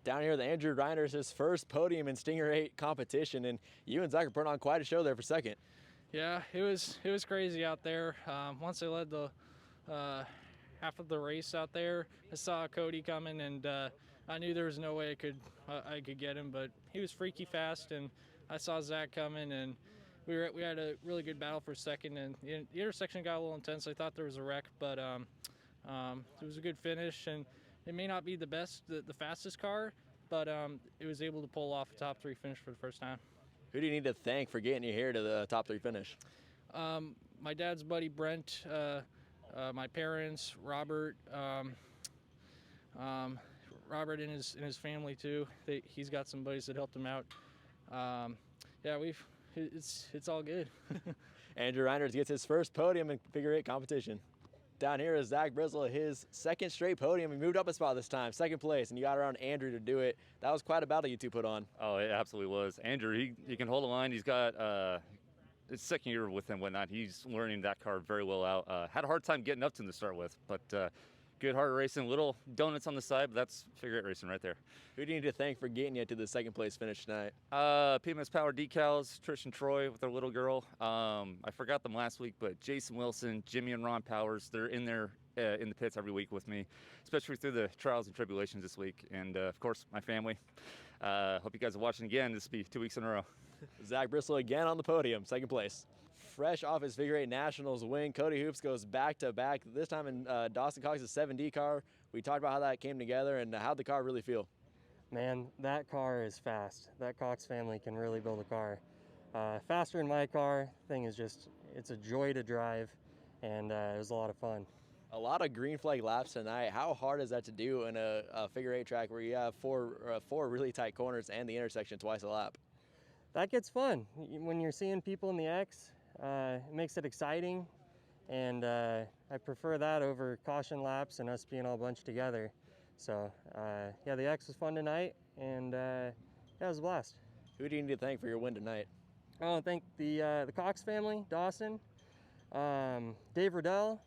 Down here, the Andrew Reiner's his first podium in Stinger 8 competition, and you and Zach are putting on quite a show there for second. Yeah, it was crazy out there. Once I led the half of the race out there, I saw Cody coming, and I knew there was no way I could get him, but he was freaky fast, and I saw Zach coming, and we had a really good battle for second, and the intersection got a little intense. I thought there was a wreck, but it was a good finish, and it may not be the fastest car, but it was able to pull off a top 3 finish for the first time. Who do you need to thank for getting you here to the top 3 finish? My dad's buddy Brent, my parents, Robert, Robert and his family too. He's got some buddies that helped him out. Yeah, it's all good. Andrew Reiners gets his first podium in figure 8 competition. Down here is Zach Brislow, his second straight podium. He moved up a spot this time, second place, and you got around Andrew to do it. That was quite a battle you two put on. Oh, it absolutely was. Andrew, he can hold a line. He's got his second year with him, whatnot. He's learning that car very well out. Had a hard time getting up to him to start with, but good hard racing. Little donuts on the side, but that's figure 8 racing right there. Who do you need to thank for getting you to the second place finish tonight? PMS Power Decals, Trish and Troy with their little girl. I forgot them last week, but Jason Wilson, Jimmy and Ron Powers, they're in there in the pits every week with me, especially through the trials and tribulations this week. And, of course, my family. Hope you guys are watching again. This will be 2 weeks in a row. Zach Brislow again on the podium, second place. Fresh off his figure 8 nationals win, Cody Hoops goes back-to-back, this time in Dawson Cox's 7D car. We talked about how that came together and how'd the car really feel? Man, that car is fast. That Cox family can really build a car. Faster than my car. Thing is just, it's a joy to drive, and it was a lot of fun. A lot of green flag laps tonight. How hard is that to do in a figure 8 track where you have four really tight corners and the intersection twice a lap? That gets fun. When you're seeing people in the X, it makes it exciting, and I prefer that over caution laps and us being all bunched together. So yeah, the X was fun tonight, and yeah, it was a blast. Who do you need to thank for your win tonight? I want to thank the Cox family, Dawson, Dave Riddell,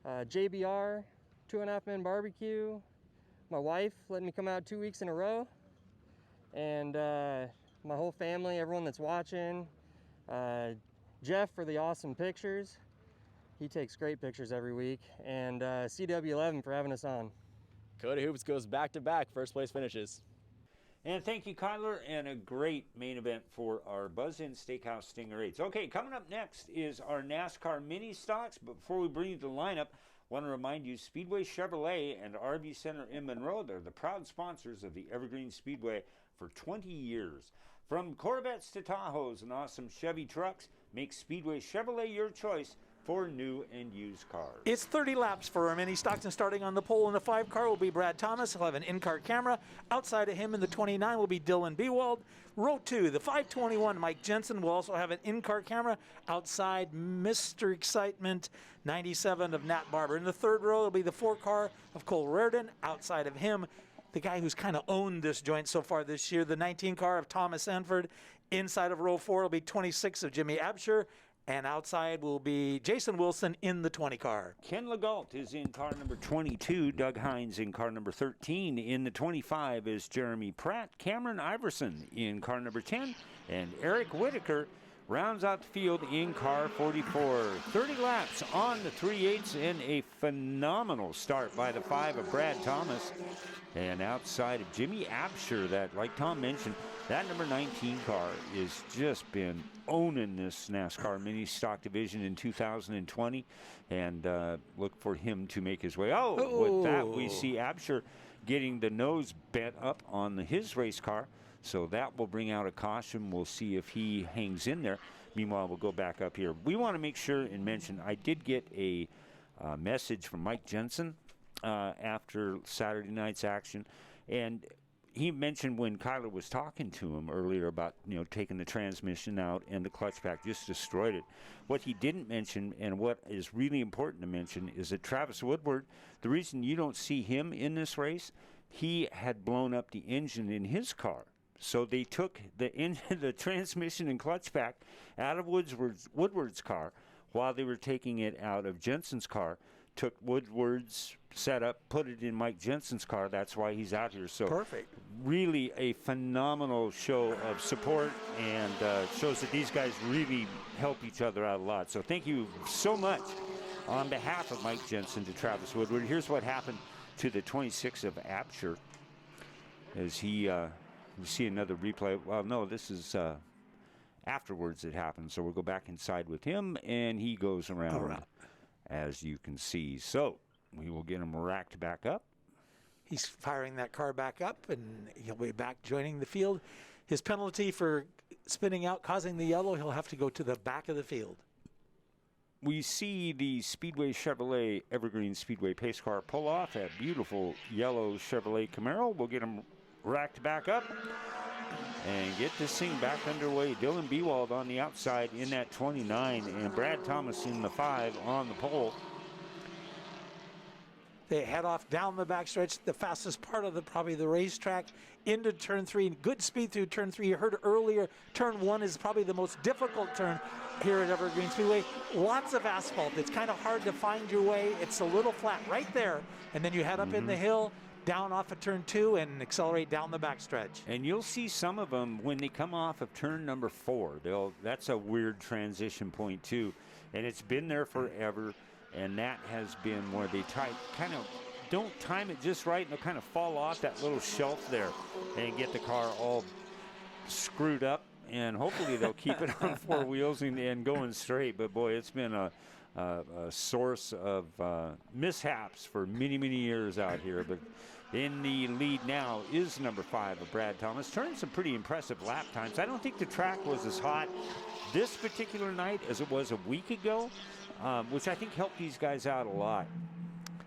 JBR, 2.5 Men Barbecue, my wife letting me come out 2 weeks in a row, and my whole family, everyone that's watching, Jeff for the awesome pictures. He takes great pictures every week, and CW11 for having us on. Cody Hoops goes back-to-back first place finishes. And thank you, Kyler, and a great main event for our Buzz-In Steakhouse Stinger 8s. Okay, coming up next is our NASCAR mini stocks, but before we bring you the lineup, I want to remind you, Speedway Chevrolet and RV Center in Monroe, they're the proud sponsors of the Evergreen Speedway for 20 years. From Corvettes to Tahoes and awesome Chevy trucks, make Speedway Chevrolet your choice for new and used cars. It's 30 laps for our mini stocks, and starting on the pole in the 5 car will be Brad Thomas. He'll have an in-car camera. Outside of him in the 29 will be Dylan Bewald. Row 2, the 521, Mike Jensen will also have an in-car camera. Outside, Mr. Excitement 97 of Nat Barber. In the 3rd row will be the 4 car of Cole Reardon. Outside of him, the guy who's kind of owned this joint so far this year, the 19 car of Thomas Sanford. Inside of row 4 will be 26 of Jimmy Absher. And outside will be Jason Wilson in the 20 car. Ken Legault is in car number 22. Doug Hines in car number 13. In the 25 is Jeremy Pratt. Cameron Iverson in car number 10. And Eric Whitaker rounds out the field in car 44. 30 laps on the 3/8 and a phenomenal start by the 5 of Brad Thomas. And outside of Jimmy Absher, that, like Tom mentioned, that number 19 car has just been owning this NASCAR mini stock division in 2020, and look for him to make his way. With that, we see Absher getting the nose bent up on his race car, so that will bring out a caution. We'll see if he hangs in there. Meanwhile, we'll go back up here. We want to make sure and mention, I did get a message from Mike Jensen after Saturday night's action, and he mentioned when Kyler was talking to him earlier about, taking the transmission out and the clutch pack, just destroyed it. What he didn't mention, and what is really important to mention, is that Travis Woodward, the reason you don't see him in this race, he had blown up the engine in his car. So they took the transmission and clutch pack out of Woodward's car while they were taking it out of Jensen's car took Woodward's setup, put it in Mike Jensen's car. That's why he's out here. So Perfect. really a phenomenal show of support, and shows that these guys really help each other out a lot. So thank you so much on behalf of Mike Jensen to Travis Woodward. Here's what happened to the 26 of Apsher as he, we see another replay. Well, no, this is afterwards it happened. So we'll go back inside with him, and he goes around, as you can see. So we will get him racked back up. He's firing that car back up, and he'll be back joining the field. His penalty for spinning out, causing the yellow, he'll have to go to the back of the field. We see the Speedway Chevrolet Evergreen Speedway pace car pull off that beautiful yellow Chevrolet Camaro. We'll get him racked back up and get this thing back underway. Dylan Bewald on the outside in that 29, and Brad Thomas in the 5 on the pole. They head off down the backstretch, the fastest part of probably the racetrack, into turn 3. Good speed through turn 3. You heard earlier, turn 1 is probably the most difficult turn here at Evergreen Speedway. Lots of asphalt. It's kind of hard to find your way. It's a little flat right there, and then you head up in the hill, down off of turn 2, and accelerate down the backstretch. And you'll see some of them when they come off of turn number 4. That's a weird transition point too, and it's been there forever. And that has been where they kind of don't time it just right, and they'll kind of fall off that little shelf there and get the car all screwed up. And hopefully they'll keep it on 4 wheels and going straight. But boy, it's been a source of mishaps for many, many years out here. But in the lead now is number 5 of Brad Thomas. Turned some pretty impressive lap times. I don't think the track was as hot this particular night as it was a week ago. Which I think helped these guys out a lot.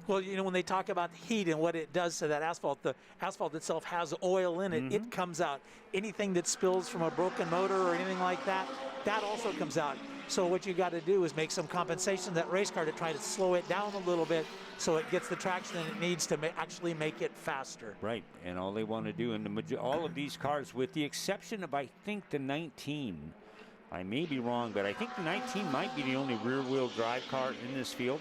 Well, you know, when they talk about heat and what it does to that asphalt, the asphalt itself has oil in it. It comes out. Anything that spills from a broken motor or anything like that, that also comes out. So what you got to do is make some compensation to that race car to try to slow it down a little bit so it gets the traction it needs to actually make it faster. Right, and all they want to do, and all of these cars, with the exception of, I think, the 19, I may be wrong, but I think the 19 might be the only rear-wheel drive car in this field.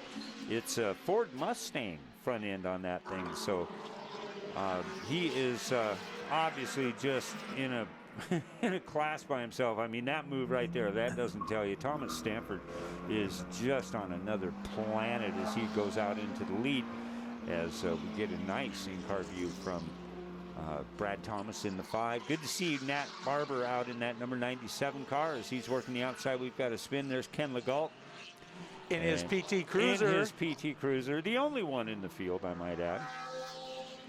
It's a Ford Mustang front end on that thing, so he is obviously just in a in a class by himself. I mean, that move right there, that doesn't tell you. Thomas Stanford is just on another planet as he goes out into the lead, as we get a nice in-car view from Brad Thomas in the 5. Good to see Nat Barber out in that number 97 car as he's working the outside. We've got a spin. There's Ken Legault. In his PT Cruiser. In his PT Cruiser. The only one in the field, I might add.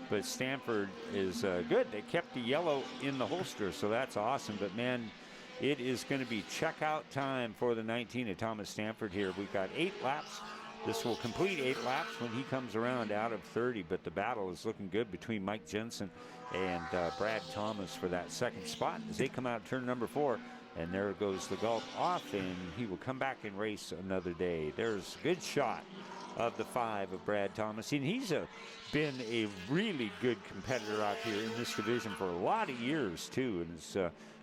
But Stanford is good. They kept the yellow in the holster, so that's awesome. But, man, it is going to be checkout time for the 19 of Thomas Stanford here. We've got 8 laps. This will complete 8 laps when he comes around out of 30, but the battle is looking good between Mike Jensen and Brad Thomas for that second spot as they come out turn number 4. And there goes the Gulf off, and he will come back and race another day. There's a good shot of the 5 of Brad Thomas. And he's been a really good competitor out here in this division for a lot of years, too. And it's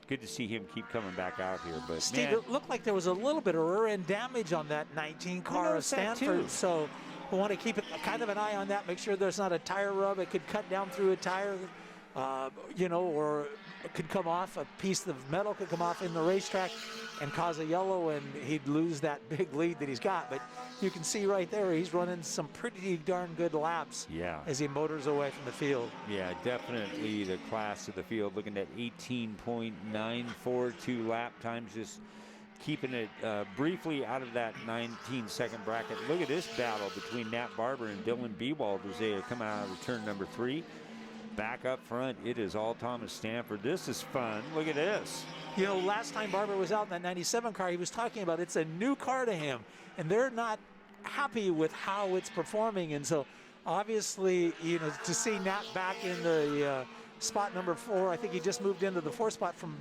good to see him keep coming back out here. But Steve, man, it looked like there was a little bit of rear end damage on that 19 car of Stanford. So we want to keep kind of an eye on that. Make sure there's not a tire rub. It could cut down through a tire, you know, or it could come off. A piece of metal could come off in the racetrack and cause a yellow, and he'd lose that big lead that he's got. But you can see right there, he's running some pretty darn good laps as he motors away from the field. Yeah, definitely the class of the field, looking at 18.942 lap times, just keeping it briefly out of that 19-second bracket. Look at this battle between Nat Barber and Dylan Bewald as they come out of turn number 3. Back up front, it is all Thomas Stanford. This is fun. Look at this. You know, last time Barber was out in that 97 car, he was talking about it's a new car to him, and they're not happy with how it's performing. And so, obviously, you know, to see Nat back in the spot number 4, I think he just moved into the 4 spot from,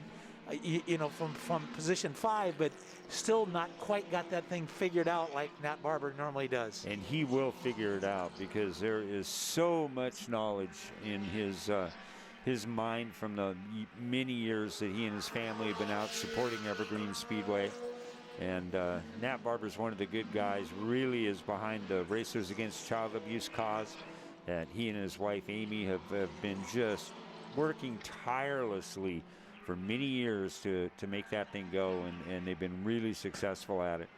you know, from position 5, but still not quite got that thing figured out like Nat Barber normally does. And he will figure it out because there is so much knowledge in his mind from the many years that he and his family have been out supporting Evergreen Speedway. And Nat Barber's one of the good guys, really is behind the Racers Against Child Abuse cause. And he and his wife Amy have been just working tirelessly for many years to make that thing go, and they've been really successful at it.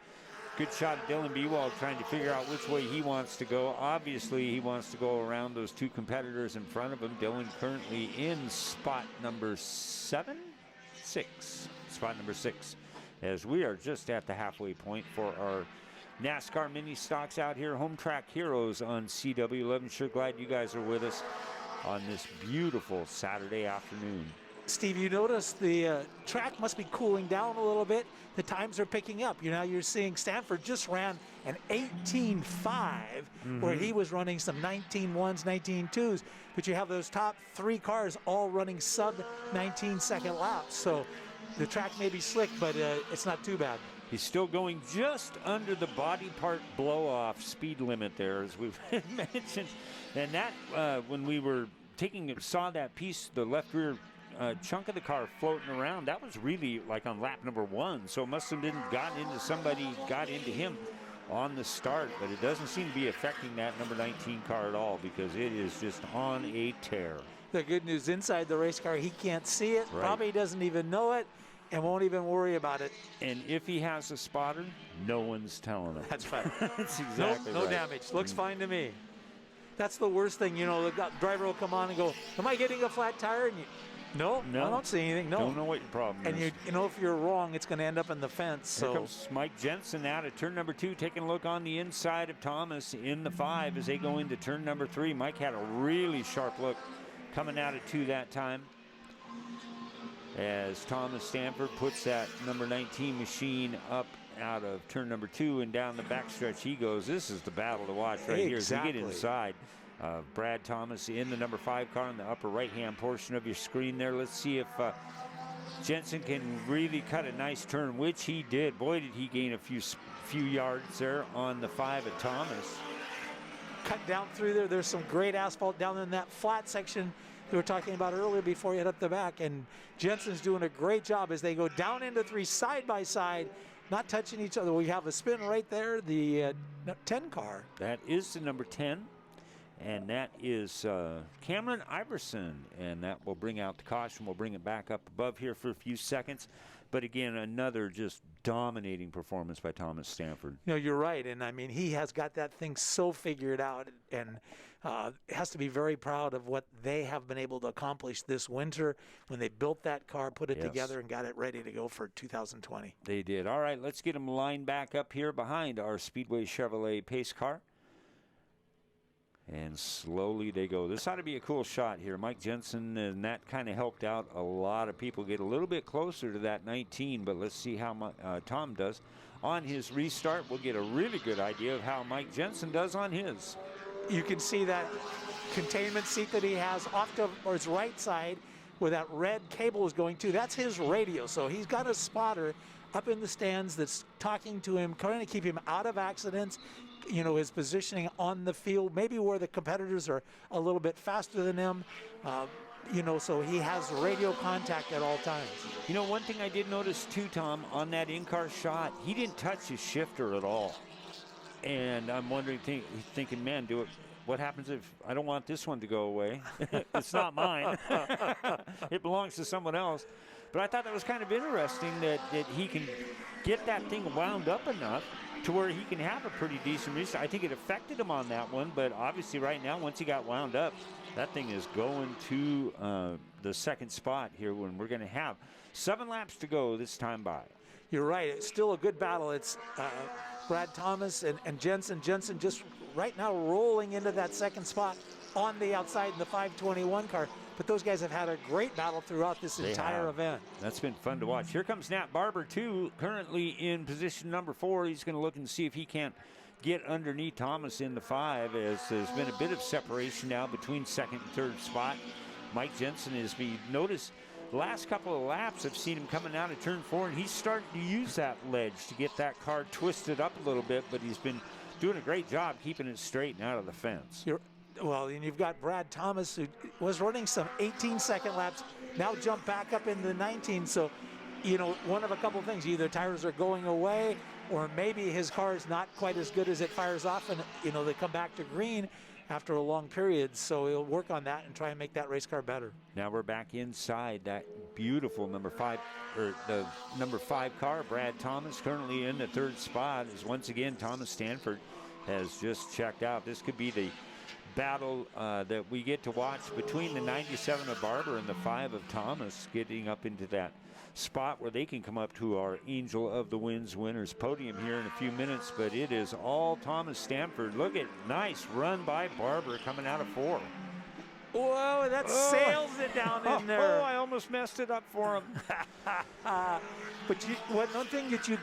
Good shot of Dylan Bewald trying to figure out which way he wants to go. Obviously, he wants to go around those two competitors in front of him. Dylan currently in spot number 6, as we are just at the halfway point for our NASCAR mini stocks out here, Home Track Heroes on CW11. Sure glad you guys are with us on this beautiful Saturday afternoon. Steve, you notice the track must be cooling down a little bit. The times are picking up. You're seeing Stanford just ran an 18.5, where he was running some 19.1s, 19.2s. But you have those top 3 cars all running sub 19-second laps. So the track may be slick, but it's not too bad. He's still going just under the body part blow-off speed limit there, as we've mentioned. And that, when we were saw that piece, the left rear chunk of the car floating around, that was really like on lap number 1. So it must have got into him on the start, but it doesn't seem to be affecting that number 19 car at all, because it is just on a tear. The good news, inside the race car, he can't see it, right. Probably doesn't even know it, and won't even worry about it. And if he has a spotter, no one's telling him. That's right. That's exactly no right. damage. Looks fine to me. That's the worst thing. The driver will come on and go, am I getting a flat tire? And no, I don't see anything. No. Don't know what your problem is. And if you're wrong, it's going to end up in the fence. Here comes Mike Jensen out of turn number 2, taking a look on the inside of Thomas in the 5 as they go into turn number 3. Mike had a really sharp look coming out of 2 that time, as Thomas Stanford puts that number 19 machine up out of turn number 2 and down the backstretch he goes. This is the battle to watch right here as we get inside. Brad Thomas in the number 5 car in the upper right-hand portion of your screen there. Let's see if Jensen can really cut a nice turn, which he did. Boy, did he gain a few yards there on the 5 at Thomas. Cut down through there. There's some great asphalt down in that flat section we were talking about earlier before you head up the back. And Jensen's doing a great job as they go down into 3 side by side, not touching each other. We have a spin right there, the 10 car. That is the number 10. And that is Cameron Iverson, and that will bring out the caution. We'll bring it back up above here for a few seconds. But again, another just dominating performance by Thomas Stanford. You're right, and I mean, he has got that thing so figured out, and has to be very proud of what they have been able to accomplish this winter when they built that car, put it together, and got it ready to go for 2020. They did. All right, let's get them lined back up here behind our Speedway Chevrolet pace car. And slowly they go. This ought to be a cool shot here. Mike Jensen, and that kind of helped out a lot of people get a little bit closer to that 19, but let's see how Tom does. On his restart, we'll get a really good idea of how Mike Jensen does on his. You can see that containment seat that he has off to his right side where that red cable is going to. That's his radio, so he's got a spotter up in the stands that's talking to him, trying to keep him out of accidents. His positioning on the field, maybe where the competitors are a little bit faster than him, so he has radio contact at all times. One thing I did notice too, Tom, on that in-car shot, he didn't touch his shifter at all. And I'm wondering, thinking, man, what happens if I don't want this one to go away? It's not mine. It belongs to someone else. But I thought that was kind of interesting that he can get that thing wound up enough to where he can have a pretty decent restart. I think it affected him on that one, but obviously right now, once he got wound up, that thing is going to the second spot here when we're going to have 7 laps to go this time by. You're right. It's still a good battle. It's Brad Thomas and Jensen. Jensen just right now rolling into that second spot on the outside in the 521 car. But those guys have had a great battle throughout this entire event. That's been fun to watch. Here comes Nat Barber, too, currently in position number 4. He's going to look and see if he can't get underneath Thomas in the 5, as there's been a bit of separation now between second and third spot. Mike Jensen has been, notice the last couple of laps, I've seen him coming out of turn 4, and he's starting to use that ledge to get that car twisted up a little bit, but he's been doing a great job keeping it straight and out of the fence. Well, and you've got Brad Thomas, who was running some 18-second laps, now jumped back up into the 19. So you know, one of a couple things. Either tires are going away, or maybe his car is not quite as good as it fires off, and, you know, they come back to green after a long period. So he'll work on that and try and make that race car better. Now we're back inside that beautiful number 5 car. Brad Thomas currently in the 3rd spot, as once again Thomas Stanford has just checked out. This could be the battle that we get to watch between the 97 of Barber and the 5 of Thomas, getting up into that spot where they can come up to our Angel of the Winds winners podium here in a few minutes. But it is all Thomas Stanford. Look at nice run by Barber coming out of 4. Whoa, that sails it down in there. Oh, I almost messed it up for him. But one thing that you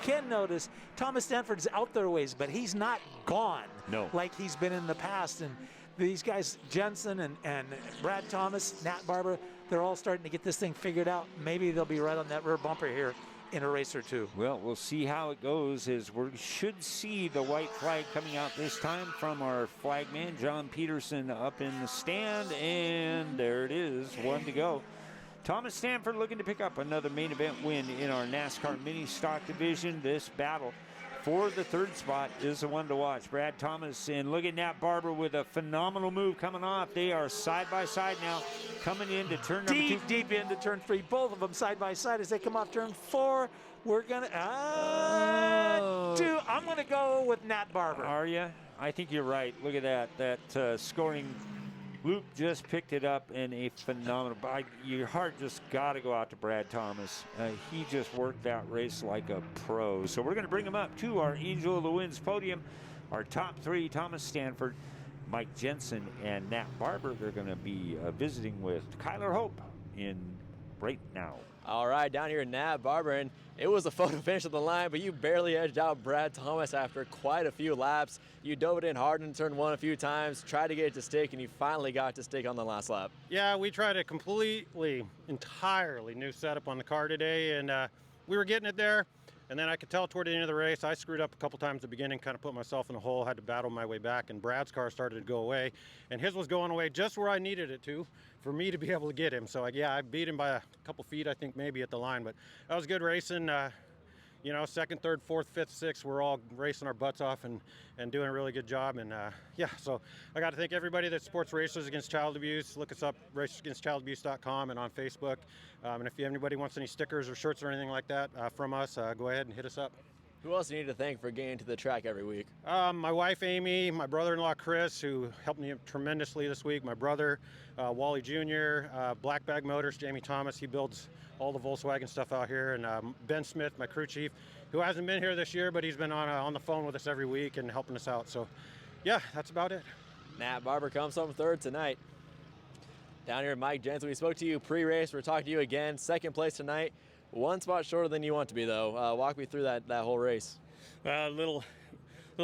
can notice, Thomas Stanford's out there ways, but he's not gone. No. Like he's been in the past. And these guys, Jensen and Brad Thomas, Nat Barber, they're all starting to get this thing figured out. Maybe they'll be right on that rear bumper here in a race or two. Well, we'll see how it goes, as we should see the white flag coming out this time from our flagman, John Peterson, up in the stand. And there it is, 1 to go. Thomas Stanford looking to pick up another main event win in our NASCAR mini stock division. This battle for the 3rd spot is the one to watch. Brad Thomas and look at Nat Barber with a phenomenal move coming off. They are side by side now, coming into turn number 2. Deep into turn 3. Both of them side by side as they come off turn 4. We're gonna I'm gonna go with Nat Barber. Are you? I think you're right. Look at that. That scoring loop just picked it up in a phenomenal. Your heart just got to go out to Brad Thomas. He just worked that race like a pro. So we're going to bring him up to our Angel of the Winds podium. Our top 3, Thomas Stanford, Mike Jensen, and Nat Barber. They're going to be visiting with Kyler Hope in right now. All right, down here in Nat Barber, and it was a photo finish at the line, but you barely edged out Brad Thomas after quite a few laps. You dove it in hard in turn 1 a few times, tried to get it to stick, and you finally got to stick on the last lap. Yeah, we tried a entirely new setup on the car today, and we were getting it there. And then I could tell toward the end of the race, I screwed up a couple times at the beginning, kind of put myself in a hole, had to battle my way back, and Brad's car started to go away. And his was going away just where I needed it to for me to be able to get him. So, I beat him by a couple feet, I think, maybe at the line. But that was good racing. You know, 2nd, 3rd, 4th, 5th, 6th, we're all racing our butts off and doing a really good job. And, so I got to thank everybody that supports Racers Against Child Abuse. Look us up, racersagainstchildabuse.com, and on Facebook. And if anybody wants any stickers or shirts or anything like that from us, go ahead and hit us up. Who else do you need to thank for getting to the track every week? My wife, Amy, my brother-in-law, Chris, who helped me tremendously this week, my brother, Wally Jr., Black Bag Motors, Jamie Thomas, he builds all the Volkswagen stuff out here, and Ben Smith, my crew chief, who hasn't been here this year, but he's been on the phone with us every week and helping us out. So, that's about it. Nat Barber comes home 3rd tonight. Down here, Mike Jensen, we spoke to you pre-race. We're talking to you again. 2nd place tonight. 1 spot shorter than you want to be, though. Walk me through that whole race. A little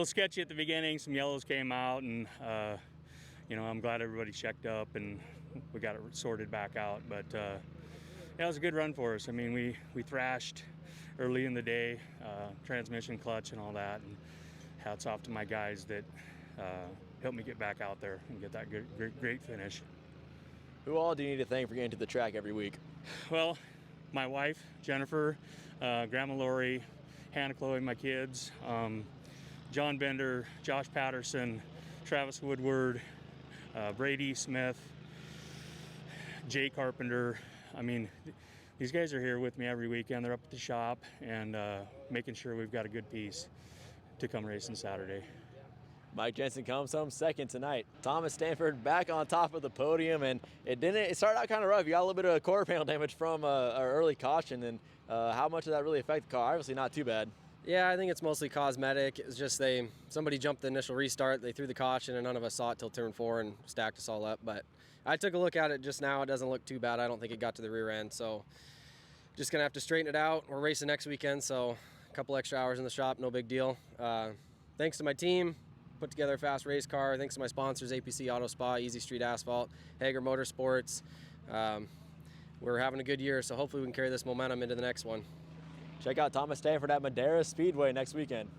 sketchy at the beginning. Some yellows came out, and I'm glad everybody checked up and we got it sorted back out. But it was a good run for us. I mean, we thrashed early in the day, transmission, clutch, and all that. And hats off to my guys that helped me get back out there and get that great finish. Who all do you need to thank for getting to the track every week? Well, my wife, Jennifer, Grandma Lori, Hannah Chloe, my kids, John Bender, Josh Patterson, Travis Woodward, Brady Smith, Jay Carpenter. I mean, these guys are here with me every weekend. They're up at the shop and making sure we've got a good piece to come racing Saturday. Mike Jensen comes home 2nd tonight. Thomas Stanford back on top of the podium, and it started out kind of rough. You got a little bit of quarter panel damage from our early caution, and how much did that really affect the car? Obviously not too bad. Yeah, I think it's mostly cosmetic. It's just somebody jumped the initial restart, they threw the caution, and none of us saw it till turn 4 and stacked us all up. But I took a look at it just now. It doesn't look too bad. I don't think it got to the rear end, so just gonna have to straighten it out. We're racing next weekend, so a couple extra hours in the shop, no big deal. Thanks to my team. Put together a fast race car. Thanks to my sponsors, APC Auto Spa, Easy Street Asphalt, Hager Motorsports. We're having a good year, so hopefully we can carry this momentum into the next one. Check out Thomas Stanford at Madera Speedway next weekend.